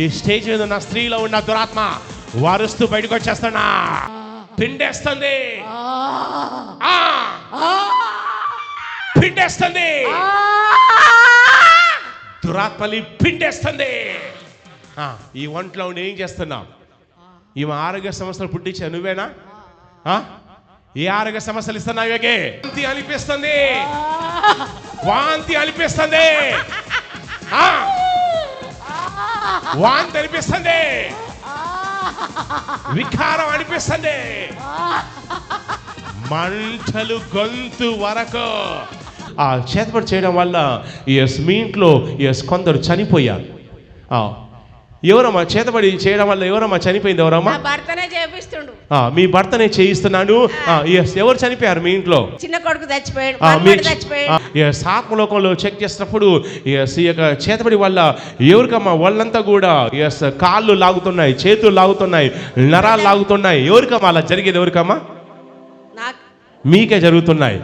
ఈ స్టేజ్ మీద ఉన్న స్త్రీలో ఉన్న దురాత్మ వారుస్తూ బయటకు వచ్చేస్తున్నా. పిండేస్తుంది, పిండేస్తుంది, దురాత్మని పిండేస్తుంది. ఈ ఒంట్లో ఏం చేస్తున్నావు? ఈమె ఆరోగ్య సమస్యలు పుట్టించా నువ్వేనా? ఏ ఆరోగ్య సమస్యలు ఇస్తున్నావు? వాంతి అనిపిస్తుంది, వాంతి అనిపిస్తుంది, వాంతి అనిపిస్తుంది, వికారం అనిపిస్తుంది, మంటలు గొంతు వరకు. ఆ చేతపడి చేయడం వల్ల మీ ఇంట్లో కొందరు చనిపోయారు. ఎవరమ్మా చేతబడి చేయడం వల్ల ఎవరమ్మా చనిపోయింది? ఎవరమ్మా? భర్తనే చేపిస్తుండు. మీ భర్తనే చేయిస్తున్నాడు. ఎవరు చనిపోయారు మీ ఇంట్లో? చిన్న కొడుకు చచ్చిపోయాడు. ఆత్మలోకంలో చెక్ చేసినప్పుడు ఈ యొక్క చేతబడి వల్ల ఎవరికమ్మా వాళ్ళంతా కూడా కాళ్ళు లాగుతున్నాయి, చేతులు లాగుతున్నాయి, నరాలు లాగుతున్నాయి. ఎవరికమ్మా అలా జరిగేది? ఎవరికమ్మా? మీకే జరుగుతున్నాయి.